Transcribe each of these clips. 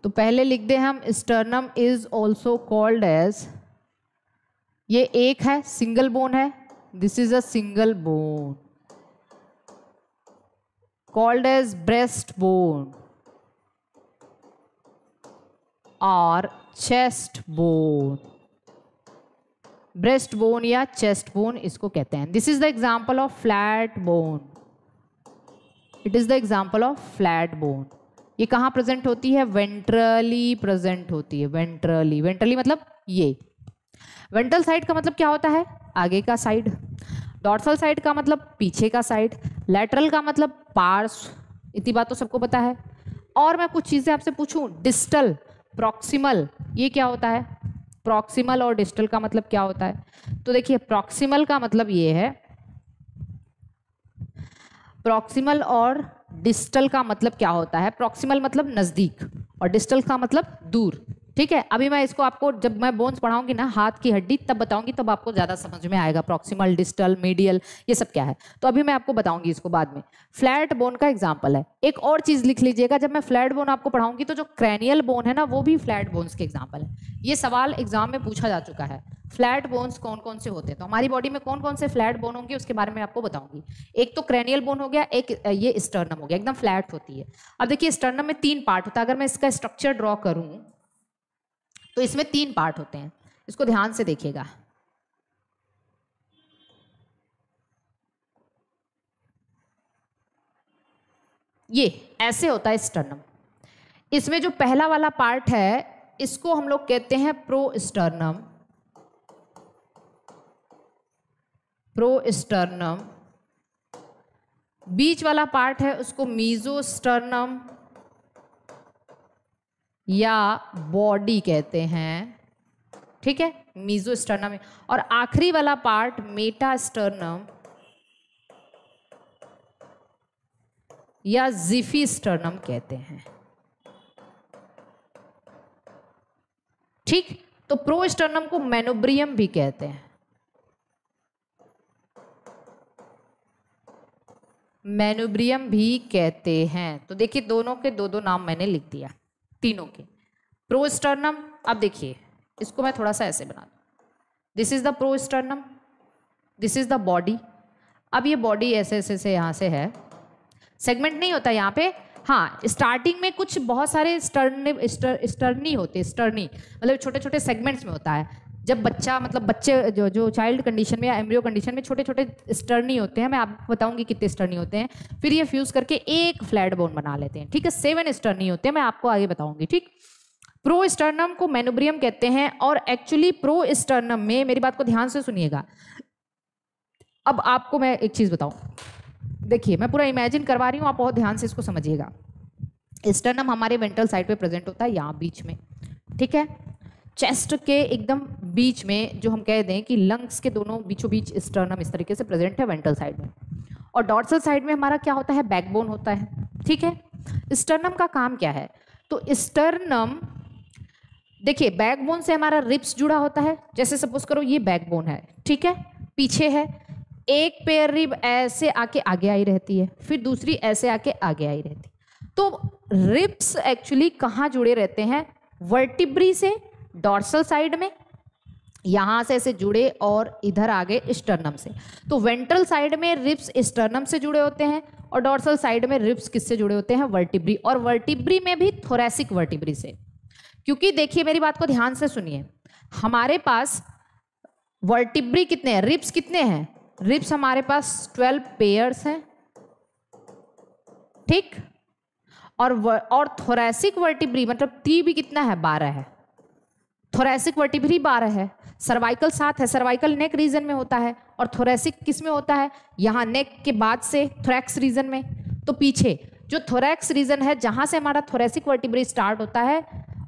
तो पहले लिख दें हम sternum is also called as, ये एक है सिंगल बोन है, this is a single bone, called as breast bone और चेस्ट बोन। ब्रेस्ट बोन या चेस्ट बोन इसको कहते हैं। This is the example of flat bone, it is the example of flat bone. ये कहाँ present होती है? वेंट्रली प्रेजेंट होती है, वेंट्रली। वेंट्रली मतलब ये। वेंट्रल साइड का मतलब क्या होता है? आगे का साइड। डॉर्सल साइड का मतलब पीछे का साइड। लैटरल का मतलब पार्श्व। इतनी बात तो सबको पता है। और मैं कुछ चीजें आपसे पूछूं, डिस्टल, प्रॉक्सिमल, ये क्या होता है? प्रॉक्सिमल और डिस्टल का मतलब क्या होता है? तो देखिए, प्रॉक्सिमल का मतलब ये है, प्रॉक्सिमल और डिस्टल का मतलब क्या होता है? प्रॉक्सिमल मतलब नजदीक और डिस्टल का मतलब दूर। ठीक है, अभी मैं इसको आपको जब मैं बोन्स पढ़ाऊंगी ना, हाथ की हड्डी, तब बताऊंगी, तब आपको ज्यादा समझ में आएगा प्रॉक्सिमल, डिस्टल, मीडियल ये सब क्या है। तो अभी मैं आपको बताऊंगी इसको बाद में। फ्लैट बोन का एग्जांपल है। एक और चीज लिख लीजिएगा, जब मैं फ्लैट बोन आपको पढ़ाऊंगी तो जो क्रैनियल बोन है ना, वो भी फ्लैट बोन्स के एग्जाम्पल है। ये सवाल एग्जाम में पूछा जा चुका है, फ्लैट बोन्स कौन कौन से होते हैं। तो हमारी बॉडी में कौन कौन से फ्लैट बोन होंगे उसके बारे में आपको बताऊंगी। एक तो क्रैनियल बोन हो गया, एक ये स्टर्नम हो गया, एकदम फ्लैट होती है। अब देखिए, स्टर्नम में 3 पार्ट होता है। अगर मैं इसका स्ट्रक्चर ड्रॉ करूं तो इसमें 3 पार्ट होते हैं, इसको ध्यान से देखिएगा। ये ऐसे होता है स्टर्नम। इसमें जो पहला वाला पार्ट है इसको हम लोग कहते हैं प्रोस्टर्नम, प्रोस्टर्नम। बीच वाला पार्ट है उसको मीजोस्टर्नम या बॉडी कहते हैं। ठीक है, मीजोस्टर्नम। और आखिरी वाला पार्ट मेटास्टर्नम या जिफिस्टर्नम कहते हैं। ठीक, तो प्रोस्टर्नम को मेनोब्रियम भी कहते हैं, मेनोब्रियम भी कहते हैं। तो देखिए, दोनों के दो दो नाम मैंने लिख दिया, तीनों के। प्रोस्टर्नम, अब देखिए इसको मैं थोड़ा सा ऐसे बना दूं, this is the prosternum, this is the body. अब ये बॉडी ऐसे ऐसे से यहाँ से है, सेगमेंट नहीं होता यहाँ पे। हाँ, स्टार्टिंग में कुछ बहुत सारे स्टर्नी होते हैं, स्टर्नी मतलब छोटे छोटे सेगमेंट्स में होता है। जब बच्चा मतलब बच्चे जो चाइल्ड कंडीशन में या एम्ब्रियो कंडीशन में छोटे छोटे स्टर्नी होते हैं, मैं आपको बताऊंगी कितने स्टर्नी होते हैं। फिर ये फ्यूज करके एक फ्लैट बोन बना लेते हैं। ठीक है, 7 स्टर्नी होते हैं, मैं आपको आगे बताऊंगी। ठीक, प्रोस्टर्नम को मेनोब्रियम कहते हैं। और एक्चुअली प्रोस्टर्नम में, मेरी बात को ध्यान से सुनिएगा, अब आपको मैं एक चीज बताऊं, देखिए मैं पूरा इमेजिन करवा रही हूँ, आप बहुत ध्यान से इसको समझिएगा। स्टर्नम हमारे वेंट्रल साइड पे प्रेजेंट होता है, यहाँ बीच में। ठीक है, चेस्ट के एकदम बीच में, जो हम कह दें कि लंग्स के दोनों बीचों बीच स्टर्नम इस तरीके से प्रेजेंट है वेंट्रल साइड में। और डॉर्सल साइड में हमारा क्या होता है? बैकबोन होता है। ठीक है, स्टर्नम का काम क्या है? तो स्टर्नम, देखिए बैकबोन से हमारा रिब्स जुड़ा होता है। जैसे सपोज करो ये बैकबोन है, ठीक है, पीछे है, एक पेयर रिब ऐसे आके आगे आई रहती है, फिर दूसरी ऐसे आके आगे आई रहती है। तो रिब्स एक्चुअली कहाँ जुड़े रहते हैं? वर्टिब्री से डॉर्सल साइड में, यहां से ऐसे जुड़े और इधर आगे स्टर्नम से। तो वेंट्रल साइड में रिब्स स्टर्नम से जुड़े होते हैं और डॉर्सल साइड में रिब्स किससे जुड़े होते हैं? वर्टिब्री। और वर्टिब्री में भी थोरैसिक वर्टिब्री से। क्योंकि देखिए मेरी बात को ध्यान से सुनिए, हमारे पास वर्टिब्री कितने हैं, रिब्स कितने हैं? रिब्स हमारे पास 12 पेयर्स हैं। ठीक, और थोरैसिक वर्टिब्री मतलब टी भी कितना है? 12 है। थोरैसिक वर्टिब्री 12 है, सर्वाइकल 7 है। सर्वाइकल नेक रीजन में होता है और थोरैसिक किस में होता है? यहाँ नेक के बाद से थोरैक्स रीजन में। तो पीछे जो थोरैक्स रीजन है, जहां से हमारा थोरैसिक वर्टिब्री स्टार्ट होता है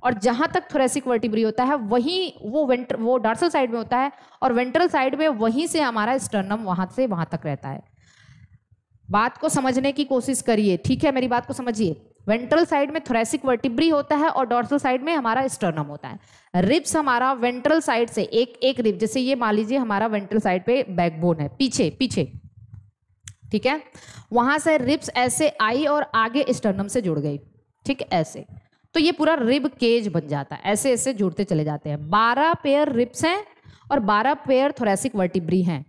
और जहां तक थोरैसिक वर्टिब्री होता है, वही वो डॉर्सल साइड में होता है। और वेंट्रल साइड में वहीं से हमारा स्टर्नम वहां से वहां तक रहता है। बात को समझने की कोशिश करिए, ठीक है, मेरी बात को समझिए। वेंट्रल साइड में थोरैसिक वर्टिब्री होता है और डॉर्सल साइड में हमारा स्टर्नम होता है। रिब्स हमारा वेंट्रल साइड से एक रिब, जैसे ये मान लीजिए हमारा वेंट्रल साइड पे बैकबोन है, पीछे, ठीक है, वहां से रिब्स ऐसे आई और आगे स्टर्नम से जुड़ गई। ठीक, ऐसे। तो ये पूरा रिब केज बन जाता है, ऐसे ऐसे जुड़ते चले जाते हैं। 12 पेयर रिब्स हैं और 12 पेयर थोरेसिक वर्टिब्री हैं।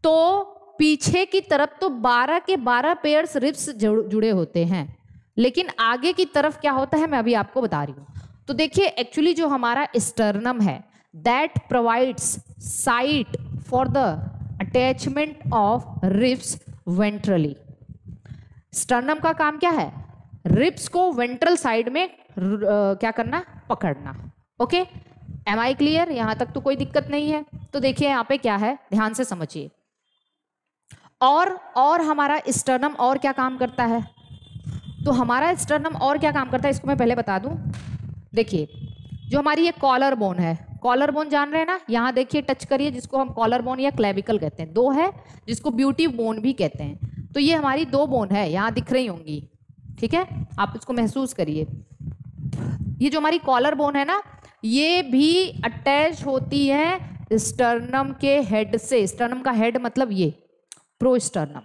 तो पीछे की तरफ तो 12 के 12 पेयर्स रिब्स जुड़े होते हैं, लेकिन आगे की तरफ क्या होता है मैं अभी आपको बता रही हूँ। तो देखिए एक्चुअली जो हमारा स्टर्नम है that provides site for the attachment of ribs ventrally. Sternum का काम क्या है? रिब्स को वेंट्रल साइड में क्या करना? पकड़ना। Okay, am I clear? यहां तक तो कोई दिक्कत नहीं है। तो देखिए यहाँ पे क्या है, ध्यान से समझिए। और हमारा स्टर्नम और क्या काम करता है? तो हमारा स्टर्नम और क्या काम करता है इसको मैं पहले बता दूं। देखिए जो हमारी ये कॉलर बोन है, कॉलर बोन जान रहे हैं ना, यहाँ देखिए टच करिए, जिसको हम कॉलर बोन या क्लेविकल कहते हैं। 2 है जिसको ब्यूटी बोन भी कहते हैं। तो ये हमारी 2 बोन है, यहाँ दिख रही होंगी, ठीक है, आप इसको महसूस करिए। ये जो हमारी कॉलर बोन है ना, ये भी अटैच होती है स्टर्नम के हेड से। स्टर्नम का हेड मतलब ये प्रोस्टर्नम,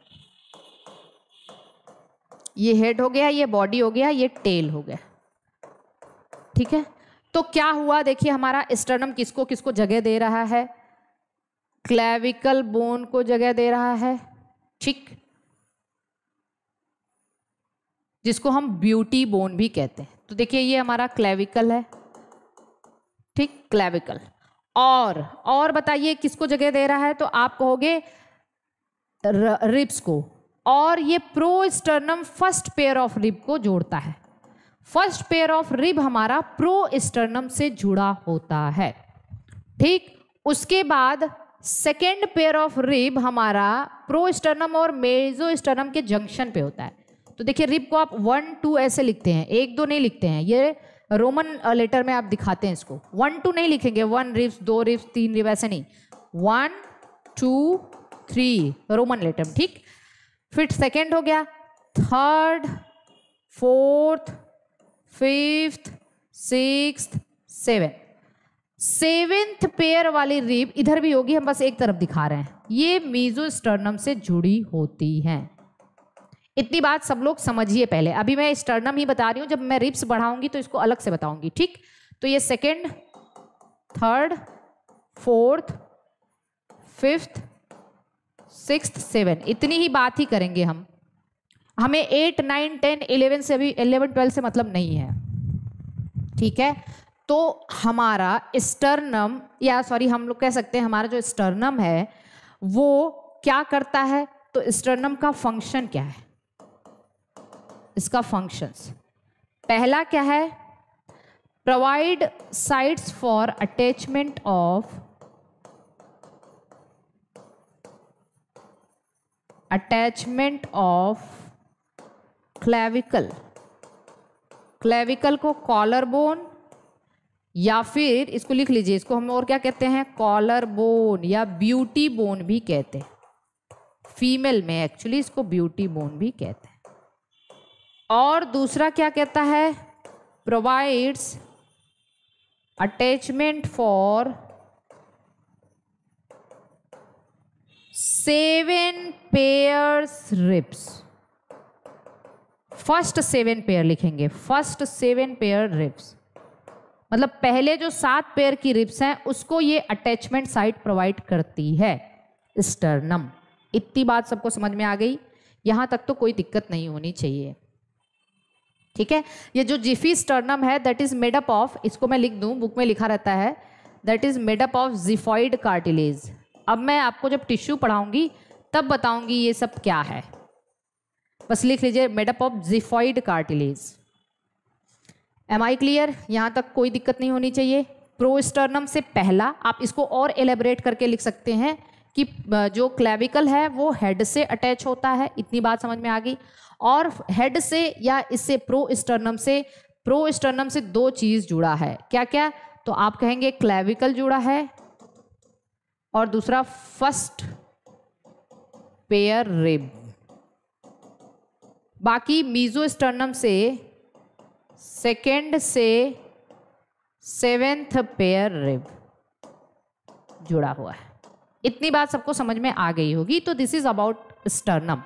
ये हेड हो गया, ये बॉडी हो गया, ये टेल हो गया, ठीक है। तो क्या हुआ, देखिए हमारा स्टर्नम किसको किसको जगह दे रहा है? क्लेविकल बोन को जगह दे रहा है, ठीक, जिसको हम ब्यूटी बोन भी कहते हैं। तो देखिए ये हमारा क्लेविकल है, ठीक, क्लेविकल। और बताइए किसको जगह दे रहा है? तो आप कहोगे रिब्स को। और ये प्रोस्टर्नम फर्स्ट पेयर ऑफ रिब को जोड़ता है। फर्स्ट पेयर ऑफ रिब हमारा प्रोस्टर्नम से जुड़ा होता है, ठीक। उसके बाद सेकेंड पेयर ऑफ रिब हमारा प्रोस्टर्नम और मेसोस्टर्नम के जंक्शन पे होता है। तो देखिए रिब को आप 1 2 ऐसे लिखते हैं, 1 2 नहीं लिखते हैं, ये रोमन लेटर में आप दिखाते हैं इसको। 1 2 नहीं लिखेंगे, 1 रिब्स 2 रिब्स 3 रिब ऐसे नहीं, 1 2 3 रोमन लेटर, ठीक। फिर सेकेंड हो गया, third, fourth, fifth, sixth, seventh pair वाली रिब इधर भी होगी, हम बस एक तरफ दिखा रहे हैं। ये मेसोस्टर्नम से जुड़ी होती हैं। इतनी बात सब लोग समझिए पहले। अभी मैं स्टर्नम ही बता रही हूँ, जब मैं रिब्स बढ़ाऊंगी तो इसको अलग से बताऊंगी, ठीक। तो ये second, third, fourth, fifth, sixth, 7, इतनी ही बात ही करेंगे हम। हमें 8 9 10 11 से अभी 11 12 से मतलब नहीं है, ठीक है। तो हमारा स्टर्नम, या सॉरी हम लोग कह सकते हैं हमारा जो स्टर्नम है वो क्या करता है? तो स्टर्नम का फंक्शन क्या है? इसका फंक्शंस पहला क्या है? Provide sites for attachment of clavicle. Clavicle को कॉलर बोन, या फिर इसको लिख लीजिए, इसको हम और क्या कहते हैं? कॉलर बोन या ब्यूटी बोन भी कहते हैं। फीमेल में एक्चुअली इसको ब्यूटी बोन भी कहते हैं। और दूसरा क्या कहता है? Provides attachment for 7 pairs ribs. First 7 pair लिखेंगे, फर्स्ट 7 पेयर रिब्स मतलब पहले जो 7 पेयर की रिब्स हैं उसको ये अटैचमेंट साइट प्रोवाइड करती है स्टर्नम। इतनी बात सबको समझ में आ गई? यहां तक तो कोई दिक्कत नहीं होनी चाहिए, ठीक है। ये जो जिफी स्टर्नम है that is made up of, इसको मैं लिख दूं, बुक में लिखा रहता है, that is made up of xiphoid cartilage. अब मैं आपको जब टिश्यू पढ़ाऊंगी तब बताऊंगी ये सब क्या है, बस लिख लीजिए made up of xiphoid cartilage. Am I clear? यहां तक कोई दिक्कत नहीं होनी चाहिए। प्रोस्टर्नम से पहला आप इसको और एलेबरेट करके लिख सकते हैं कि जो क्लेविकल है वो हेड से अटैच होता है, इतनी बात समझ में आ गई। और हेड से या इससे प्रोस्टर्नम से 2 चीज जुड़ा है, क्या क्या? तो आप कहेंगे क्लेविकल जुड़ा है और दूसरा फर्स्ट पेयर रिब। बाकी मेसोस्टर्नम से सेकेंड से 7th पेयर रिब जुड़ा हुआ है। इतनी बात सबको समझ में आ गई होगी। तो this is about sternum.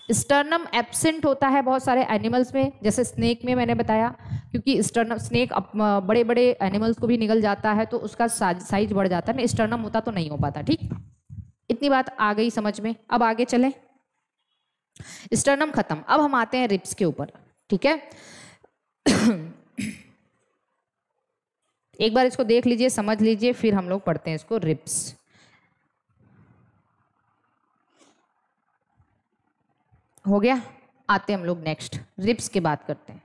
Sternum absent होता है बहुत सारे एनिमल्स में, जैसे स्नेक में मैंने बताया, क्योंकि स्टर्नम स्नेक बड़े बड़े एनिमल्स को भी निगल जाता है तो उसका साइज बढ़ जाता है ना, स्टर्नम होता तो नहीं हो पाता। ठीक, इतनी बात आ गई समझ में। अब आगे चलें, स्टर्नम खत्म, अब हम आते हैं रिब्स के ऊपर। ठीक है, एक बार इसको देख लीजिए, समझ लीजिए, फिर हम लोग पढ़ते हैं इसको। रिब्स हो गया, आते हैं हम लोग नेक्स्ट रिब्स की बात करते हैं।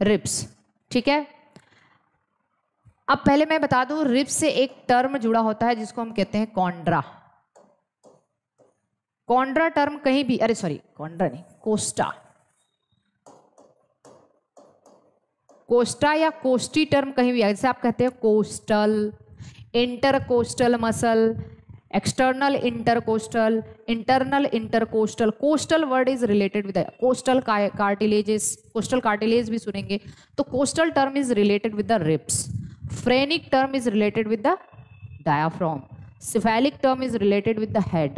रिब्स, ठीक है। अब पहले मैं बता दूं, रिब्स से एक टर्म जुड़ा होता है जिसको हम कहते हैं कॉन्ड्रा। कॉन्ड्रा टर्म कहीं भी, अरे सॉरी कॉन्ड्रा नहीं, कोस्टा, कोस्टा या कोस्टी टर्म कहीं भी, जैसे आप कहते हैं coastal, intercostal muscle, external intercostal, internal intercostal. Coastal word is related with costal cartilages, costal cartilage भी सुनेंगे, तो coastal term is related with the ribs. Phrenic term is related with the diaphragm, cephalic term is related with the head,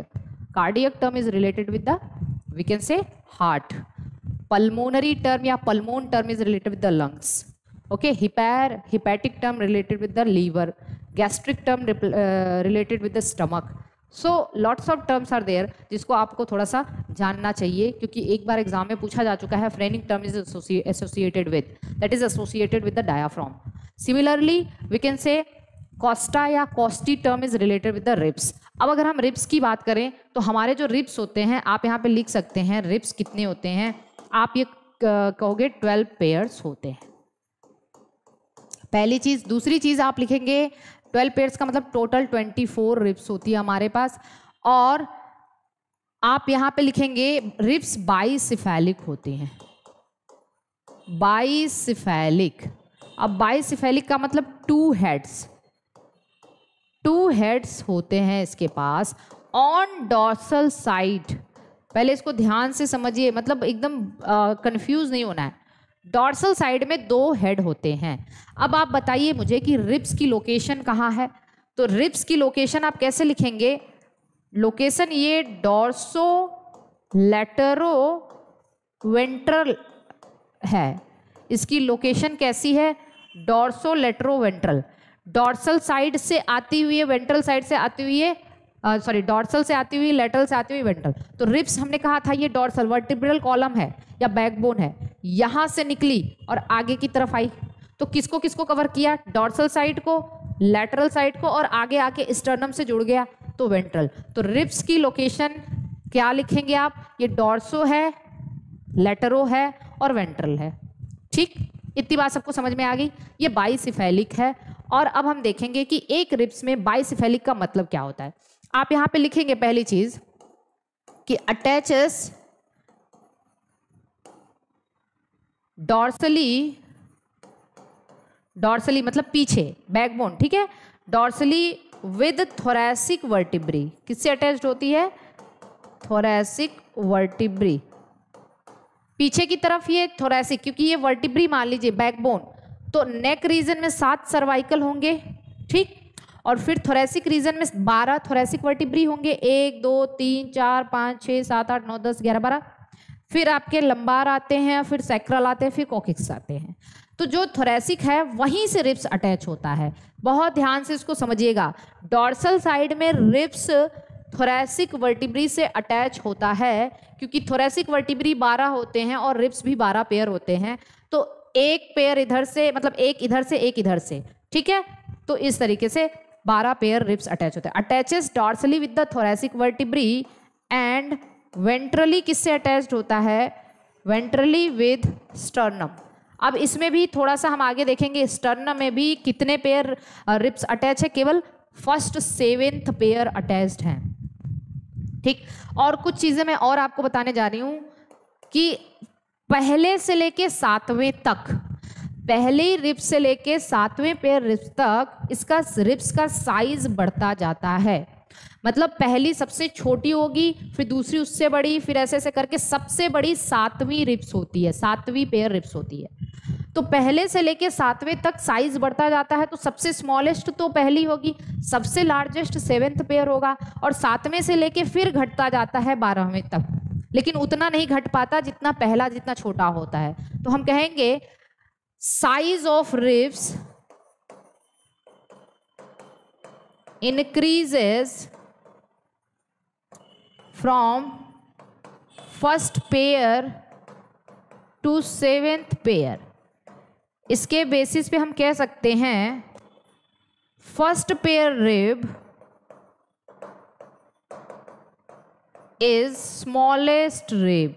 cardiac term is related with the, we can say, heart, pulmonary term या pulmon term is related with the lungs, okay, hepatic term related with the liver, gastric term related with the stomach. So lots of terms are there जिसको आपको थोड़ा सा जानना चाहिए, क्योंकि एक बार exam में पूछा जा चुका है। Phrenic term is associated with, that is associated with the diaphragm. Similarly we can say costa या costae term is related with the ribs. अब अगर हम रिब्स की बात करें तो हमारे जो रिब्स होते हैं, आप यहाँ पे लिख सकते हैं रिब्स कितने होते हैं, आप ये कहोगे 12 पेयर्स होते हैं, पहली चीज। दूसरी चीज आप लिखेंगे 12 पेयर्स का मतलब टोटल 24 रिब्स होती है हमारे पास। और आप यहाँ पे लिखेंगे रिब्स बाइसिफेलिक होते हैं, बाइसिफेलिक। अब बाइसिफेलिक का मतलब 2 हेड्स, 2 हेड्स होते हैं इसके पास ऑन डॉर्सल साइड। पहले इसको ध्यान से समझिए, मतलब एकदम कंफ्यूज नहीं होना है। डॉर्सल साइड में 2 हेड होते हैं। अब आप बताइए मुझे कि रिब्स की लोकेशन कहाँ है। तो रिब्स की लोकेशन आप कैसे लिखेंगे, लोकेशन ये डॉर्सो लेटरो वेंट्रल है, इसकी लोकेशन कैसी है, डॉर्सो लेटरो वेंट्रल। डॉर्सल साइड से आती हुई है, वेंट्रल साइड से आती हुई है, सॉरी डॉर्सल से आती हुई, लेटरल से आती हुई, वेंट्रल। तो रिब्स हमने कहा था ये डॉर्सल वर्टिब्रल कॉलम है या बैकबोन है, यहां से निकली और आगे की तरफ आई। तो किसको किसको कवर किया, डॉर्सल साइड को, लेटरल साइड को, और आगे आके स्टर्नम से जुड़ गया तो वेंट्रल। तो रिब्स की लोकेशन क्या लिखेंगे आप, ये डॉर्सो है, लेटरो है और वेंट्रल है। ठीक, इतनी बात सबको समझ में आ गई। ये बाइसिफेलिक है। और अब हम देखेंगे कि एक रिब्स में बाइसिफेलिक का मतलब क्या होता है। आप यहां पे लिखेंगे पहली चीज कि अटैचेस डॉर्सली, डॉर्सली मतलब पीछे, बैकबोन, ठीक है, डॉर्सली विद थोरैसिक वर्टिब्री। किससे अटैच्ड होती है, थोरैसिक वर्टिब्री, पीछे की तरफ ये थोरैसिक, क्योंकि ये वर्टिब्री मान लीजिए बैकबोन, तो नेक रीजन में 7 सर्वाइकल होंगे, ठीक, और फिर थोरैसिक रीजन में 12 थोरैसिक वर्टिब्री होंगे, 1 2 3 4 5 6 7 8 9 10 11 12। फिर आपके लंबार आते हैं, फिर सैक्रल आते हैं, फिर कॉक्सिक्स आते हैं। तो जो थोरैसिक है वहीं से रिब्स अटैच होता है। बहुत ध्यान से इसको समझिएगा, डॉर्सल साइड में रिब्स थोरैसिक वर्टिब्री से अटैच होता है, क्योंकि थोरैसिक वर्टिब्री 12 होते हैं और रिब्स भी 12 पेयर होते हैं। तो एक पेयर इधर से, मतलब एक इधर से एक इधर से, ठीक है, तो इस तरीके से 12 पेयर रिब्स अटैच होते हैं। Attaches dorsally with the thoracic vertebrae and ventrally किससे अटैच्ड होता है, वेंट्रली विद स्टर्नम। अब इसमें भी थोड़ा सा हम आगे देखेंगे, स्टर्नम में भी कितने पेयर रिब्स अटैच है, केवल फर्स्ट 7th पेयर अटैच्ड हैं, ठीक। और कुछ चीजें मैं और आपको बताने जा रही हूं कि पहले से लेके 7वें तक, पहले रिब्स से लेके 7वें पेयर रिब्स तक इसका रिब्स का साइज बढ़ता जाता है। मतलब पहली सबसे छोटी होगी, फिर दूसरी उससे बड़ी, फिर ऐसे ऐसे करके सबसे बड़ी 7वीं रिब्स होती है, 7वीं पेयर रिब्स होती है। तो पहले से लेके 7वें तक साइज बढ़ता जाता है, तो सबसे स्मॉलेस्ट तो पहली होगी, सबसे लार्जेस्ट 7th पेयर होगा, और 7वें से लेके फिर घटता जाता है 12वें तक, लेकिन उतना नहीं घट पाता जितना पहला जितना छोटा होता है। तो हम कहेंगे size of ribs increases from first pair to 7th pair। इसके बेसिस पे हम कह सकते हैं first pair rib is smallest rib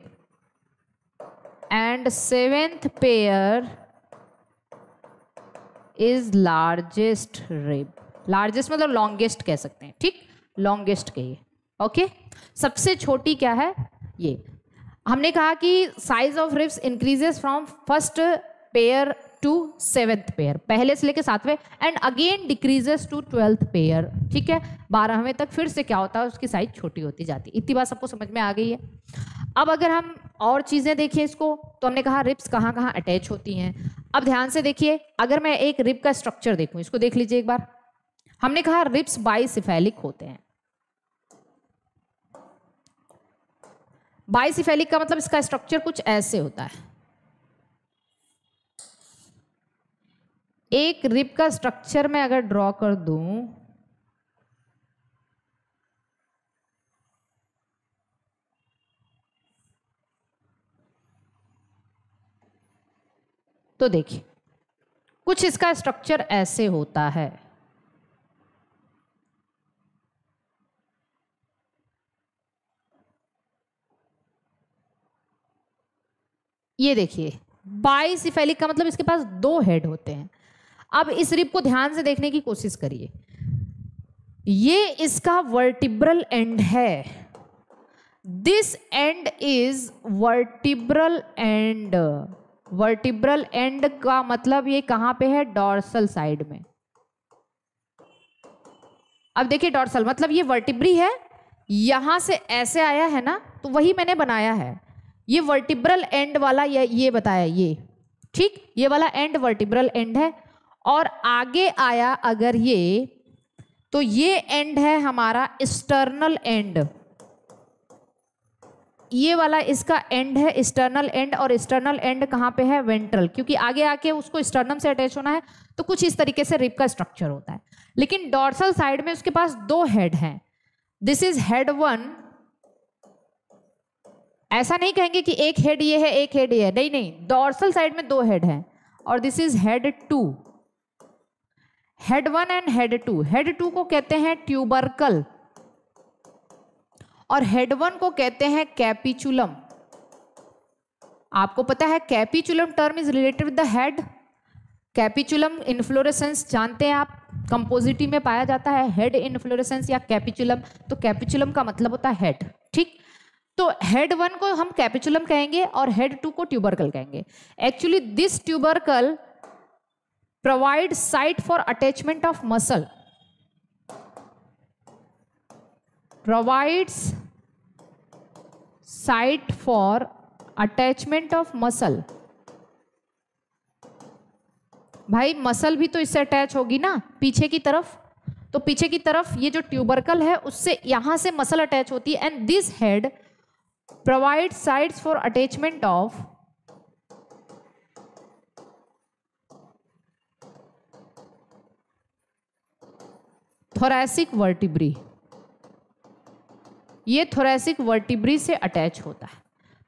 and 7th pair is largest rib। Largest मतलब लॉन्गेस्ट कह सकते हैं, ठीक, लॉन्गेस्ट कहिए। ओके, सबसे छोटी क्या है ये, हमने कहा कि size of ribs increases from first pair to 7th pair, पहले से लेके 7वें, and again decreases to 12th pair, ठीक है, 12वें तक फिर से क्या होता है उसकी साइज छोटी होती जाती है। इतनी बात सबको समझ में आ गई है। अब अगर हम और चीज़ें देखें इसको, तो हमने कहा रिब्स कहाँ कहाँ अटैच होती हैं। अब ध्यान से देखिए, अगर मैं एक रिब का स्ट्रक्चर देखूँ, इसको देख लीजिए एक बार। हमने कहा रिब्स बाइसिफेलिक होते हैं। बाइसिफेलिक का मतलब इसका स्ट्रक्चर कुछ ऐसे होता है। एक रिब का स्ट्रक्चर मैं अगर ड्रॉ कर दूं, तो देखिए कुछ इसका स्ट्रक्चर ऐसे होता है। ये देखिए बाइसिफेलिक का मतलब इसके पास 2 हेड होते हैं। अब इस रिब को ध्यान से देखने की कोशिश करिए, ये इसका वर्टिब्रल एंड है, this and is vertebral and. Vertebral and का मतलब ये कहां पे है, डॉर्सल साइड में। अब देखिए डॉर्सल मतलब ये वर्टिब्री है, यहां से ऐसे आया है ना, तो वही मैंने बनाया है, ये वर्टिब्रल एंड वाला ये बताया, ये ठीक, ये वाला एंड वर्टिब्रल एंड है, और आगे आया अगर ये, तो ये एंड है हमारा स्टर्नल एंड, ये वाला इसका एंड है स्टर्नल एंड, और स्टर्नल एंड कहाँ पे है, वेंट्रल, क्योंकि आगे आके उसको स्टर्नम से अटैच होना है। तो कुछ इस तरीके से रिब का स्ट्रक्चर होता है। लेकिन डॉर्सल साइड में उसके पास 2 हेड हैं, दिस इज हेड 1। ऐसा नहीं कहेंगे कि एक हेड ये है एक हेड ये है, नहीं नहीं, डॉर्सल साइड में 2 हेड हैं, और this is head 2। Head 1 and head 2। Head 2 को कहते हैं ट्यूबरकल, और हेड 1 को कहते हैं कैपिचुलम। आपको पता है capitulum term is related with the head. Capitulum inflorescence जानते हैं आप, कंपोजिटी में पाया जाता है हेड इन्फ्लोरेसेंस या कैपिचुलम। तो कैपिचुलम का मतलब होता है हेड, ठीक। तो हेड 1 को हम कैपिचुलम कहेंगे और हेड 2 को ट्यूबरकल कहेंगे। Actually this tubercle provide site for attachment of muscle, provides site for attachment of muscle। भाई मसल भी तो इससे अटैच होगी ना पीछे की तरफ, तो पीछे की तरफ ये जो ट्यूबरकल है उससे यहां से मसल अटैच होती है, and this head provide sites for attachment of thoracic vertebrae. ये थोरैसिक वर्टिब्री से अटैच होता है।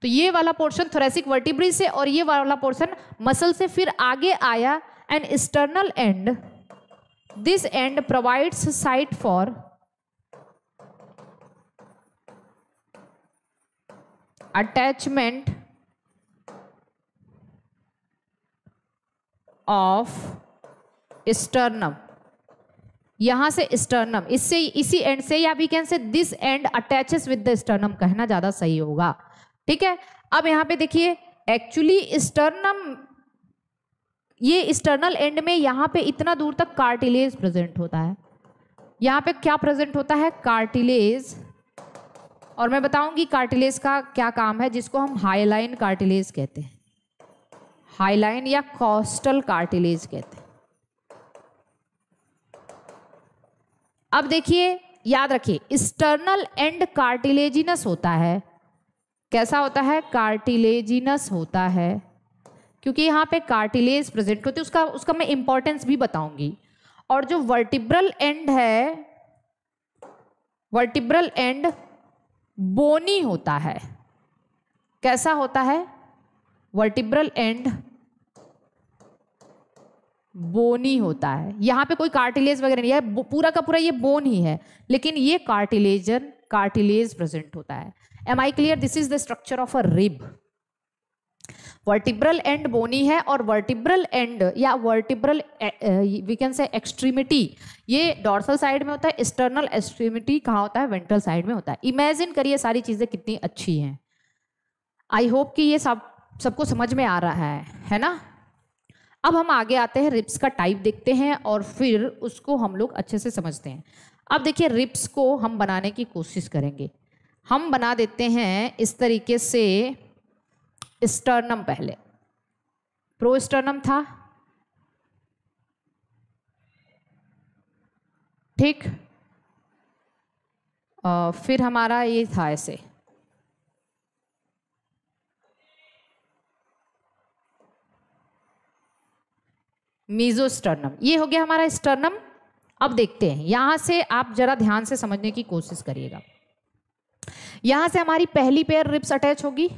तो ये वाला पोर्शन थोरैसिक वर्टिब्री से, और ये वाला पोर्शन मसल से फिर आगे आया, end external end, this end provides site for attachment of sternum. यहां से स्टर्नम, इससे इसी एंड से, या we can say this end attaches with the sternum कहना ज्यादा सही होगा, ठीक है। अब यहां पे देखिए एक्चुअली स्टर्नम, ये स्टर्नल एंड में यहां पे इतना दूर तक कार्टिलेज प्रेजेंट होता है। यहां पे क्या प्रेजेंट होता है, कार्टिलेज, और मैं बताऊंगी कार्टिलेज का क्या काम है, जिसको हम हाइलाइन कार्टिलेज कहते हैं। हाइलाइन या कॉस्टल कार्टिलेज कहते हैं। अब देखिए, याद रखिए, स्टर्नल एंड कार्टिलेजिनस होता है। कैसा होता है? कार्टिलेजिनस होता है, क्योंकि यहाँ पे कार्टिलेज प्रेजेंट होती है। उसका मैं इंपॉर्टेंस भी बताऊंगी। और जो वर्टिब्रल एंड है, वर्टिब्रल एंड बोनी होता है। कैसा होता है? वर्टिब्रल एंड बोनी होता है। यहाँ पे कोई कार्टिलेज वगैरह नहीं है, पूरा का पूरा ये बोन ही है, लेकिन ये कार्टिलेज प्रेजेंट होता है। Am I clear? This is the structure of a rib. Vertebral end bony है, और वर्टिब्रल एंड या vertebral we can say extremity, ये डॉर्सल साइड में होता है। एक्सटर्नल एक्सट्रीमिटी कहाँ होता है? वेंट्रल साइड में होता है। इमेजिन करिए सारी चीजें कितनी अच्छी हैं। आई होप कि ये सबको समझ में आ रहा है ना? अब हम आगे आते हैं, रिब्स का टाइप देखते हैं और फिर उसको हम लोग अच्छे से समझते हैं। अब देखिए, रिब्स को हम बनाने की कोशिश करेंगे। हम बना देते हैं इस तरीके से। स्टर्नम पहले, प्रोस्टर्नम था, ठीक। फिर हमारा ये था ऐसे, मीजोस्टर्नम। ये हो गया हमारा स्टर्नम। अब देखते हैं, यहां से आप जरा ध्यान से समझने की कोशिश करिएगा। यहां से हमारी पहली पेयर रिब्स अटैच होगी।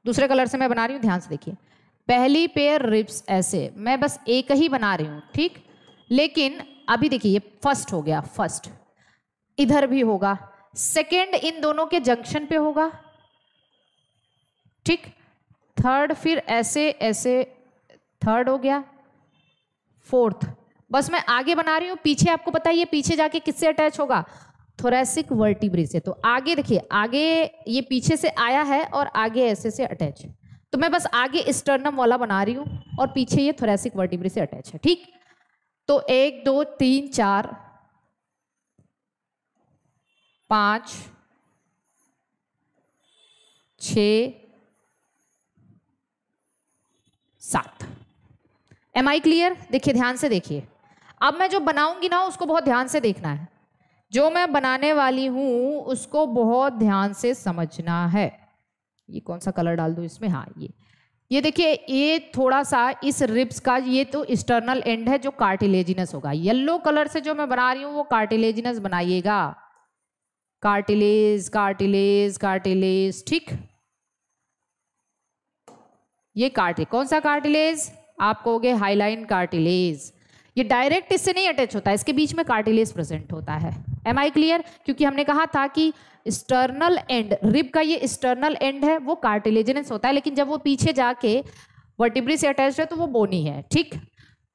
दूसरे कलर से मैं बना रही हूं, ध्यान से देखिए। पहली पेयर रिब्स ऐसे, मैं बस एक ही बना रही हूं, ठीक। लेकिन अभी देखिए, ये फर्स्ट हो गया, फर्स्ट इधर भी होगा, सेकेंड इन दोनों के जंक्शन पे होगा, ठीक। थर्ड फिर ऐसे ऐसे, थर्ड हो गया, फोर्थ। बस मैं आगे बना रही हूं, पीछे आपको पता है ये पीछे जाके किससे अटैच होगा? थोरैसिक वर्टिब्रे से। तो आगे देखिए, आगे ये पीछे से आया है और आगे ऐसे से अटैच है। तो मैं बस आगे स्टर्नम वाला बना रही हूं और पीछे ये थोरैसिक वर्टिब्रे से अटैच है, ठीक। तो 1 2 3 4 5 6 7। Am I clear? देखिए, ध्यान से देखिए। अब मैं जो बनाऊंगी ना, उसको बहुत ध्यान से देखना है। जो मैं बनाने वाली हूं उसको बहुत ध्यान से समझना है। ये कौन सा कलर डाल दूं इसमें? हाँ, ये देखिए, ये थोड़ा सा इस रिब्स का, ये तो एक्सटर्नल एंड है जो कार्टिलेजिनस होगा। येलो कलर से जो मैं बना रही हूं वो कार्टिलेजिनस बनाइएगा। कार्टिलेज कार्टिलेज कार्टिलेज, ठीक। ये कौन सा कार्टिलेज? आप कहोगे हाइलाइन कार्टिलेज। ये डायरेक्ट इससे नहीं अटैच होता है, इसके बीच में कार्टिलेज प्रेजेंट होता है। Am I clear? क्योंकि हमने कहा था कि एक्सटर्नल एंड, रिब का ये एक्सटर्नल एंड है वो कार्टिलेजिनस होता है, लेकिन जब वो पीछे जाके वर्टिब्रे से अटैच है तो वो बोनी है, ठीक।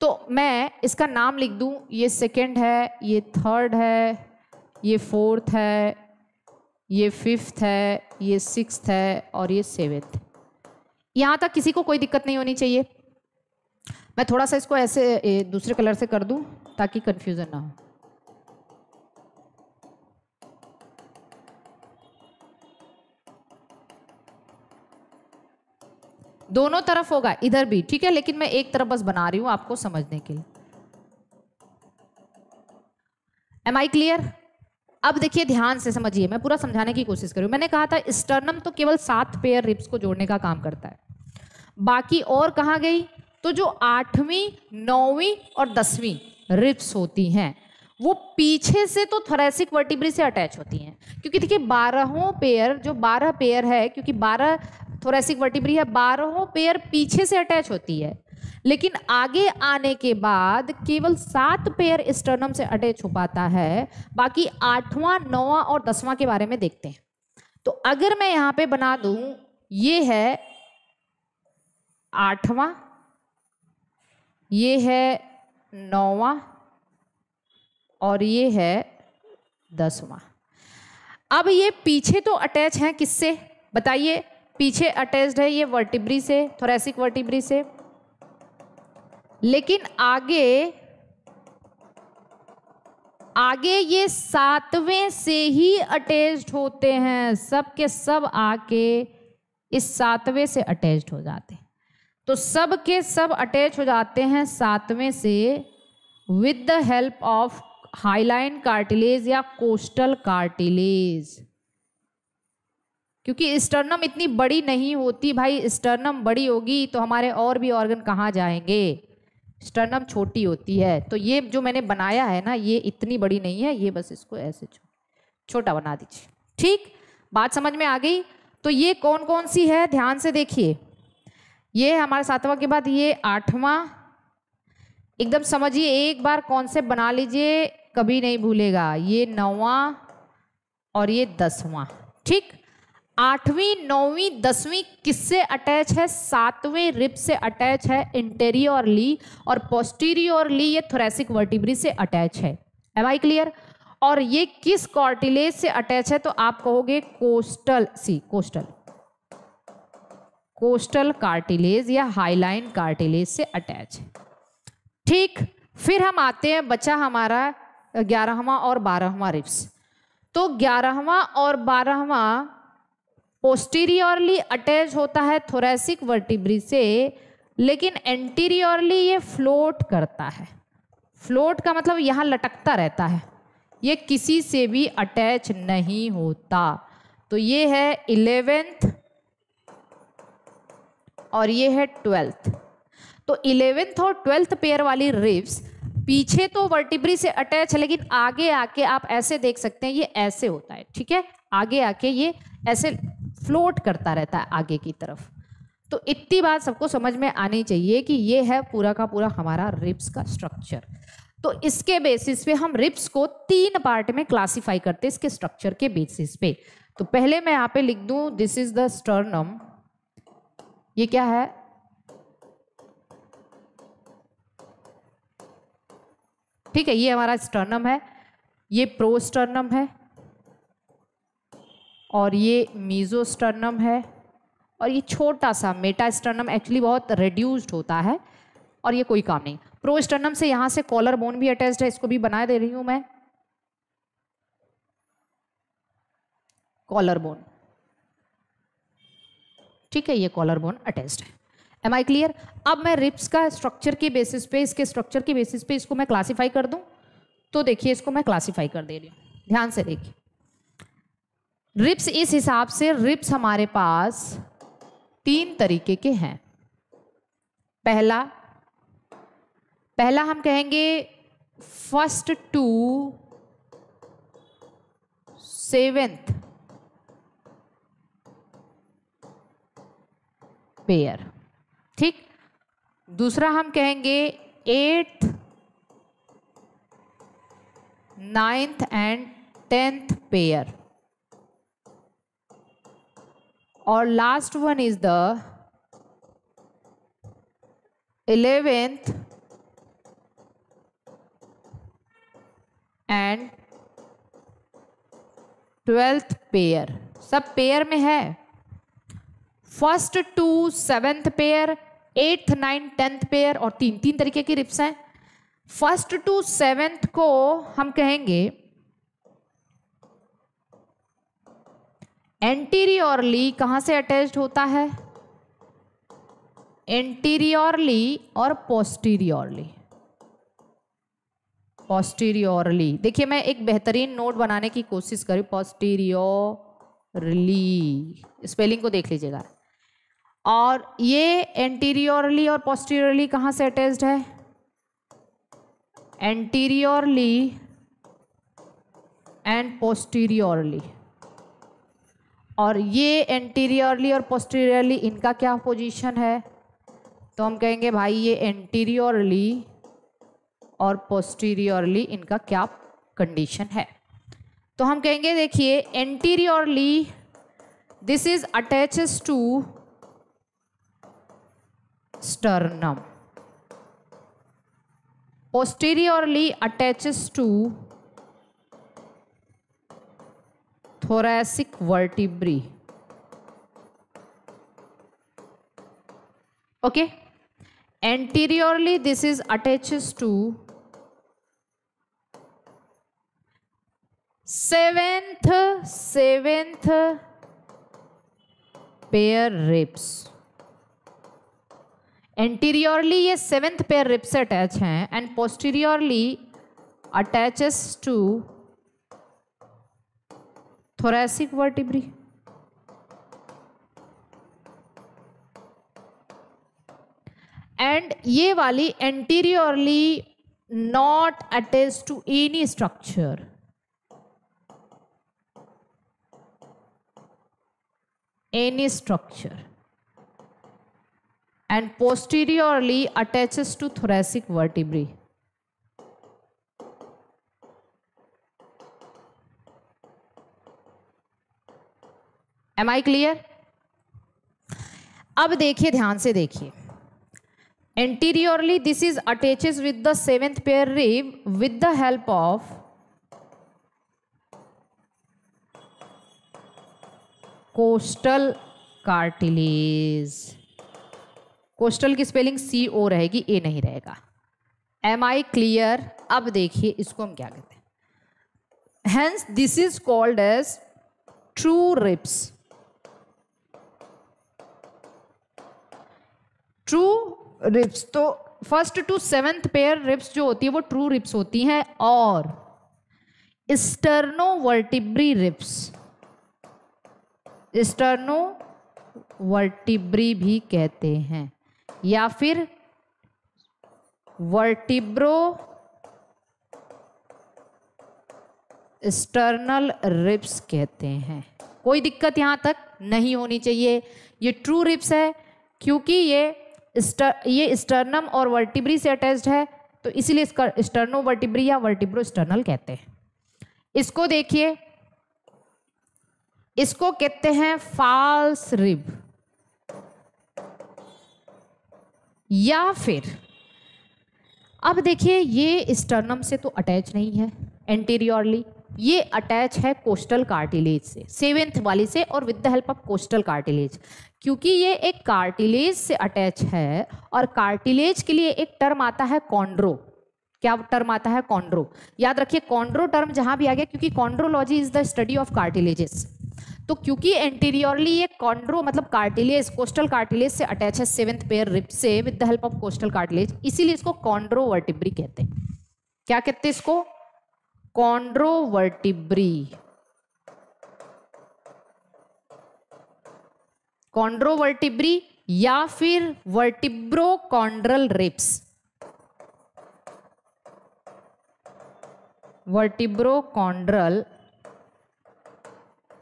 तो मैं इसका नाम लिख दूं, ये सेकेंड है, ये थर्ड है, ये फोर्थ है, ये फिफ्थ है, ये सिक्स्थ है और ये सेवेंथ। यहां तक किसी को कोई दिक्कत नहीं होनी चाहिए। मैं थोड़ा सा इसको ऐसे दूसरे कलर से कर दूं ताकि कंफ्यूजन ना हो। दोनों तरफ होगा, इधर भी, ठीक है, लेकिन मैं एक तरफ बस बना रही हूं आपको समझने के लिए। Am I clear? अब देखिए, ध्यान से समझिए, मैं पूरा समझाने की कोशिश कर रही हूं। मैंने कहा था स्टर्नम तो केवल 7 पेयर रिब्स को जोड़ने का काम करता है। बाकी और कहाँ गई? तो जो 8वीं 9वीं और 10वीं रिब्स होती हैं वो पीछे से तो थोरैसिक वर्टिब्रे से अटैच होती हैं, क्योंकि देखिए 12 पेयर, जो 12 पेयर है, क्योंकि 12 थोरैसिक वर्टिब्रे है, 12 पेयर पीछे से अटैच होती है। लेकिन आगे आने के बाद केवल 7 पेयर स्टर्नम से अटैच हो पाता है। बाकी 8वां 9वां और 10वां के बारे में देखते हैं। तो अगर मैं यहाँ पे बना दूं, ये है 8वां, ये है 9वां और ये है 10वां। अब ये पीछे तो अटैच हैं किससे बताइए? पीछे अटैच्ड है ये वर्टिब्रे से, थोरैसिक वर्टिब्रे से, लेकिन आगे ये 7वें से ही अटैच्ड होते हैं। सब के सब आके इस 7वें से अटैच्ड हो जाते हैं। तो सब के सब अटैच हो जाते हैं सातवें से with the help of hyaline cartilage या कोस्टल कार्टिलेज। क्योंकि स्टर्नम इतनी बड़ी नहीं होती भाई, स्टर्नम बड़ी होगी तो हमारे और भी ऑर्गन कहाँ जाएंगे, स्टर्नम छोटी होती है। तो ये जो मैंने बनाया है ना, ये इतनी बड़ी नहीं है, ये बस इसको ऐसे छोटा बना दीजिए। ठीक, बात समझ में आ गई। तो ये कौन कौन सी है, ध्यान से देखिए। ये हमारा सातवां के बाद ये आठवां, एकदम समझिए, एक बार कॉन्सेप्ट बना लीजिए, कभी नहीं भूलेगा। ये नौवां और ये 10वां। ठीक, 8वीं 9वीं 10वीं किससे अटैच है, 7वें रिब से अटैच है इंटीरियरली, और पोस्टीरियरली ये थोरेसिक वर्टिब्री से अटैच है। Am I clear? और ये किस कार्टिलेज से अटैच है, तो आप कहोगे कोस्टल कार्टिलेज या हाइलाइन कार्टिलेज से अटैच है। ठीक, फिर हम आते हैं, बचा हमारा 11वां और 12वां रिब्स। तो 11वां और 12वां पोस्टीरियरली अटैच होता है थोरेसिक वर्टिब्री से, लेकिन एंटीरियरली ये फ्लोट करता है। फ्लोट का मतलब यहाँ लटकता रहता है, ये किसी से भी अटैच नहीं होता। तो ये है 11th और ये है 12th। तो 11th और 12th पेयर वाली रिब्स पीछे तो वर्टिब्री से अटैच है, लेकिन आगे आके आप ऐसे देख सकते हैं, ये ऐसे होता है। ठीक है, आगे आके ये ऐसे फ्लोट करता रहता है आगे की तरफ। तो इतनी बात सबको समझ में आनी चाहिए कि ये है पूरा का पूरा हमारा रिब्स का स्ट्रक्चर। तो इसके बेसिस पे हम रिब्स को 3 पार्ट में क्लासिफाई करते हैं, इसके स्ट्रक्चर के बेसिस पे। तो पहले मैं यहाँ पे लिख दूं, दिस इज द स्टर्नम। ये क्या है, ठीक है, ये हमारा स्टर्नम है, ये प्रोस्टर्नम है, और ये मीजोस्टर्नम है, और ये छोटा सा मेटास्टर्नम एक्चुअली बहुत रिड्यूस्ड होता है, और ये कोई काम नहीं। प्रोस्टर्नम से यहाँ से कॉलर बोन भी अटैच्ड है, इसको भी बना दे रही हूं मैं, कॉलर बोन। ठीक है, ये कॉलर बोन अटैच्ड है। Am I clear? अब मैं रिब्स का स्ट्रक्चर के बेसिस पे, इसके स्ट्रक्चर के बेसिस पे इसको मैं क्लासीफाई कर दूं। तो देखिए, इसको मैं क्लासीफाई कर दे रही हूं, ध्यान से देखिए। रिब्स इस हिसाब से, रिब्स हमारे पास 3 तरीके के हैं। पहला हम कहेंगे 1st to 7th पेयर। ठीक, दूसरा हम कहेंगे 8th 9th and 10th pair, और last one is the 11th and 12th pair. सब पेयर में है। 1st to 7th pair, 8th 9th 10th pair, और 3 तरीके की रिब्स हैं। 1st to 7th को हम कहेंगे एंटीरियरली, कहाँ से अटैच्ड होता है, एंटीरियरली और पोस्टीरियरली। देखिए, मैं एक बेहतरीन नोट बनाने की कोशिश करी, पोस्टीरियरली, स्पेलिंग को देख लीजिएगा। और ये एंटीरियरली और पोस्टीरियरली कहाँ से अटैच्ड है, एंटीरियरली एंड पोस्टीरियरली। और ये एंटीरियरली और पोस्टीरियरली, इनका क्या पोजीशन है, तो हम कहेंगे भाई ये एंटीरियरली और पोस्टीरियरली इनका क्या कंडीशन है। तो हम कहेंगे, देखिए, anteriorly this is attaches to sternum, posteriorly attaches to thoracic vertebrae. Okay, anteriorly this is attaches to 7th pair ribs. Anteriorly ये 7th पेयर रिब से अटैच हैं and posteriorly attaches to thoracic vertebrae. And ये वाली anteriorly not attached to any structure. Any structure. And posteriorly attaches to thoracic vertebrae. Am I clear? अब देखिए, ध्यान से देखिए. Anteriorly this is attaches with the 7th pair rib with the help of coastal cartilage. Coastal की spelling CO रहेगी, A नहीं रहेगा. Am I clear? अब देखिए इसको हम क्या कहते हैं. Hence this is called as true ribs. True ribs, तो first to 7th pair ribs जो होती है वो ट्रू रिब्स होती हैं, और स्टर्नोवर्टिब्री रिब्स, स्टर्नोवर्टिब्री भी कहते हैं, या फिर वर्टिब्रो स्टर्नल रिब्स कहते हैं. कोई दिक्कत यहां तक नहीं होनी चाहिए. ये ट्रू रिब्स है क्योंकि ये स्टर्नम और वर्टिब्री से अटैच्ड है, तो इसीलिए इसका स्टर्नोवर्टिब्री या वर्टिब्रो स्टर्नल कहते हैं. इसको देखिए, इसको कहते हैं फॉल्स रिब, या फिर अब देखिए ये स्टर्नम से तो अटैच नहीं है एंटीरियरली, ये अटैच है कोस्टल कार्टिलेज से, 7th वाली से, और with the help of costal cartilage. क्योंकि ये एक कार्टिलेज से अटैच है, और कार्टिलेज के लिए एक टर्म आता है कॉन्ड्रो. क्या टर्म आता है? कॉन्ड्रो. याद रखिए कॉन्ड्रो टर्म जहां भी आ गया, क्योंकि chondrology is the study of cartilages. तो क्योंकि एंटीरियरली ये कॉन्ड्रो मतलब कार्टिलेज, कोस्टल कार्टिलेज से अटैच है 7th पेयर रिब से with the help of costal cartilage, इसीलिए इसको कॉन्ड्रोवर्टिब्री कहते हैं. क्या कहते हैं इसको? कॉन्ड्रोवर्टिब्री. कॉन्ड्रोवर्टिब्री या फिर वर्टिब्रोकॉन्ड्रल रिब्स. वर्टिब्रोकॉन्ड्रल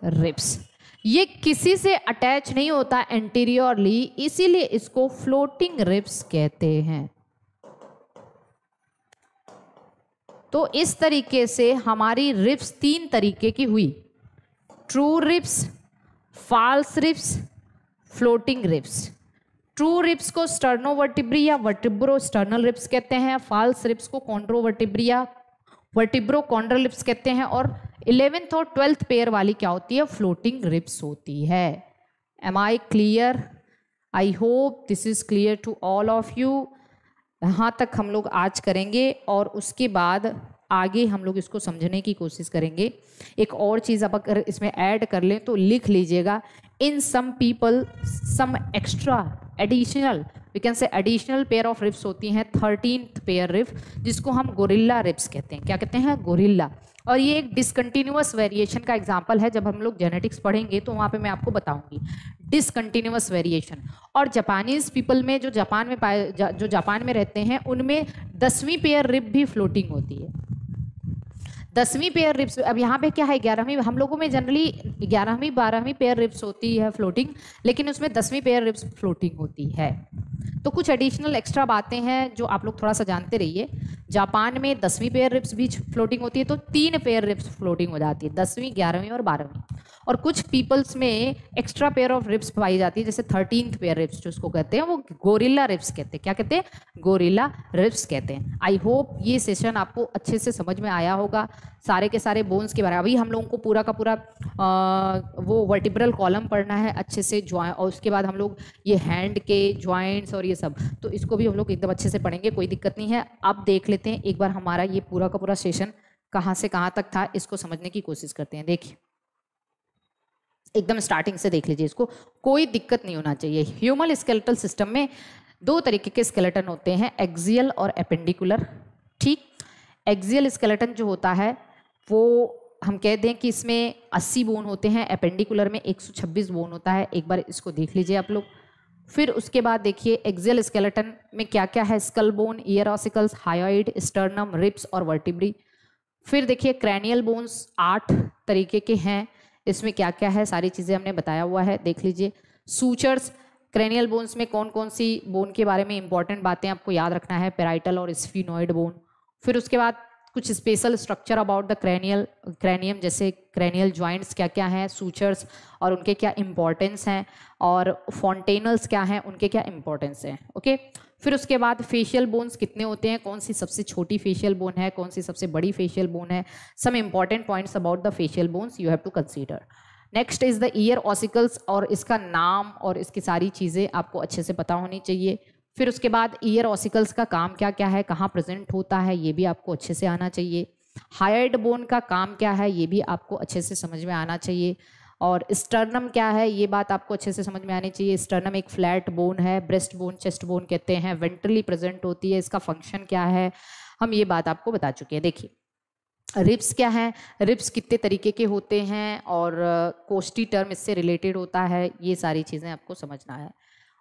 रिब्स ये किसी से अटैच नहीं होता एंटीरियरली, इसीलिए इसको फ्लोटिंग रिब्स कहते हैं. तो इस तरीके से हमारी रिब्स 3 तरीके की हुई: true ribs, false ribs, floating ribs. True ribs को स्टर्नोवर्टिब्री या वर्टिब्रो स्टर्नल रिब्स कहते हैं, फॉल्स रिब्स को कॉन्ड्रोवर्टिब्री या वर्टिब्रो कॉन्ड्रल रिब्स कहते हैं, और 11th और 12th पेयर वाली क्या होती है? फ्लोटिंग रिब्स होती है. Am I clear? I hope this is clear to all of you. यहाँ तक हम लोग आज करेंगे, और उसके बाद आगे हम लोग इसको समझने की कोशिश करेंगे. एक और चीज़ अब अगर इसमें ऐड कर लें तो लिख लीजिएगा. In some people some extra additional, we can say additional pair of ribs होती हैं 13th पेयर रिब, जिसको हम गोरिल्ला रिब्स कहते हैं. क्या कहते हैं? गोरिल्ला. और ये एक डिसकंटिन्यूअस वेरिएशन का एग्जाम्पल है. जब हम लोग जेनेटिक्स पढ़ेंगे तो वहाँ पे मैं आपको बताऊंगी डिसकंटिन्यूअस वेरिएशन. और जापानीज पीपल में जो जापान में रहते हैं उनमें 10वीं पेयर रिब भी फ्लोटिंग होती है. 10वीं पेयर रिब्स. अब यहाँ पे क्या है? 11वीं. हम लोगों में जनरली 11वीं 12वीं पेयर रिब्स होती है फ्लोटिंग, लेकिन उसमें 10वीं पेयर रिब्स फ्लोटिंग होती है. तो कुछ एडिशनल एक्स्ट्रा बातें हैं जो आप लोग थोड़ा सा जानते रहिए. जापान में 10वीं पेयर रिब्स भी फ्लोटिंग होती है, तो 3 पेयर रिब्स फ्लोटिंग हो जाती है, 10वीं 11वीं और 12वीं. और कुछ पीपल्स में एक्स्ट्रा पेयर ऑफ रिब्स पाई जाती है, जैसे 13th पेयर रिब्स जो उसको कहते हैं वो गोरिल्ला रिब्स कहते हैं. क्या कहते हैं? गोरिल्ला रिब्स कहते हैं. आई होप ये सेशन आपको अच्छे से समझ में आया होगा. सारे के सारे बोन्स के बारे में अभी हम लोगों को पूरा का पूरा वो वर्टिब्रल कॉलम पढ़ना है अच्छे से, जॉइंट, और उसके बाद हम लोग ये हैंड के जॉइंट्स और ये सब, तो इसको भी हम लोग एकदम अच्छे से पढ़ेंगे. कोई दिक्कत नहीं है. अब देख लेते हैं एक बार हमारा ये पूरा का पूरा सेशन कहाँ से कहाँ तक था, इसको समझने की कोशिश करते हैं. देखिए एकदम स्टार्टिंग से देख लीजिए इसको, कोई दिक्कत नहीं होना चाहिए. ह्यूमन स्केलेटल सिस्टम में दो तरीके के स्केलेटन होते हैं, एक्सियल और एपेंडिकुलर। ठीक, एक्सियल स्केलेटन जो होता है वो हम कह दें कि इसमें 80 बोन होते हैं, एपेंडिकुलर में 126 बोन होता है। एक बार इसको देख लीजिए आप लोग। फिर उसके बाद देखिए एक्सियल स्केलेटन में क्या क्या है, skull bone, ear ossicles, hyoid, sternum, ribs और वर्टिब्री। फिर देखिए क्रैनियल बोन्स 8 तरीके के हैं, इसमें क्या क्या है सारी चीज़ें हमने बताया हुआ है, देख लीजिए। सूचर्स, क्रैनियल बोन्स में कौन कौन सी बोन के बारे में इंपॉर्टेंट बातें आपको याद रखना है, पेराइटल और स्फिनोइड बोन। फिर उसके बाद कुछ special structure about the cranium, जैसे क्रैनियल जॉइंट्स क्या क्या हैं, सूचर्स और उनके क्या इंपॉर्टेंस हैं, और फॉन्टेनल्स क्या हैं, उनके क्या इंपॉर्टेंस हैं। ओके, फिर उसके बाद फेशियल बोन्स कितने होते हैं, कौन सी सबसे छोटी फेशियल बोन है, कौन सी सबसे बड़ी फेशियल बोन है, some important points about the facial bones you have to consider. Next is the ear ossicles, और इसका नाम और इसकी सारी चीज़ें आपको अच्छे से पता होनी चाहिए। फिर उसके बाद ईयर ऑसिकल्स का काम क्या क्या है, कहाँ प्रेजेंट होता है, ये भी आपको अच्छे से आना चाहिए। हायोइड बोन का काम क्या है, ये भी आपको अच्छे से समझ में आना चाहिए। और स्टर्नम क्या है, ये बात आपको अच्छे से समझ में आनी चाहिए। स्टर्नम एक फ्लैट बोन है, ब्रेस्ट बोन, चेस्ट बोन कहते हैं, वेंट्रली प्रेजेंट होती है, इसका फंक्शन क्या है, हम ये बात आपको बता चुके हैं। देखिए रिब्स क्या है, रिब्स कितने तरीके के होते हैं, और कोस्टी टर्म इससे रिलेटेड होता है, ये सारी चीज़ें आपको समझना है।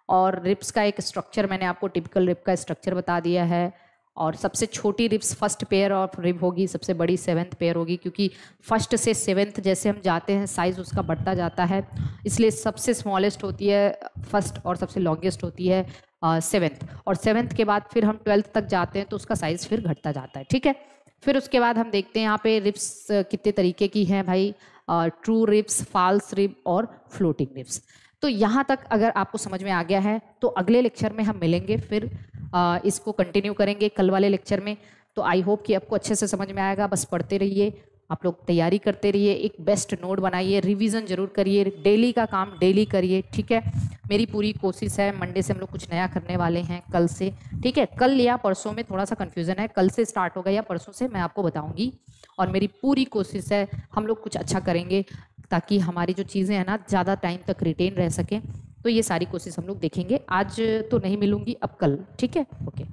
और रिब्स का एक स्ट्रक्चर मैंने आपको टिपिकल रिब का स्ट्रक्चर बता दिया है। और सबसे छोटी ribs first pair of rib होगी, सबसे बड़ी 7th पेयर होगी, क्योंकि फर्स्ट से 7th जैसे हम जाते हैं साइज़ उसका बढ़ता जाता है, इसलिए सबसे स्मॉलेस्ट होती है फर्स्ट और सबसे लॉन्गेस्ट होती है 7th, और 7th के बाद फिर हम 12th तक जाते हैं तो उसका साइज़ फिर घटता जाता है। ठीक है, फिर उसके बाद हम देखते हैं यहाँ पे रिब्स कितने तरीके की हैं भाई, ट्रू रिब्स, फॉल्स रिब और फ्लोटिंग रिब्स। तो यहाँ तक अगर आपको समझ में आ गया है तो अगले लेक्चर में हम मिलेंगे, फिर इसको कंटिन्यू करेंगे कल वाले लेक्चर में। तो आई होप कि आपको अच्छे से समझ में आएगा। बस पढ़ते रहिए, आप लोग तैयारी करते रहिए, एक बेस्ट नोट बनाइए, रिवीजन जरूर करिए, डेली का काम डेली करिए। ठीक है, मेरी पूरी कोशिश है, मंडे से हम लोग कुछ नया करने वाले हैं, कल से। ठीक है, कल या परसों में थोड़ा सा कन्फ्यूज़न है, कल से स्टार्ट होगा या परसों से, मैं आपको बताऊंगी। और मेरी पूरी कोशिश है हम लोग कुछ अच्छा करेंगे, ताकि हमारी जो चीज़ें हैं ना ज़्यादा टाइम तक रिटेन रह सकें। तो ये सारी कोशिश हम लोग देखेंगे। आज तो नहीं मिलूंगी, अब कल। ठीक है, ओके।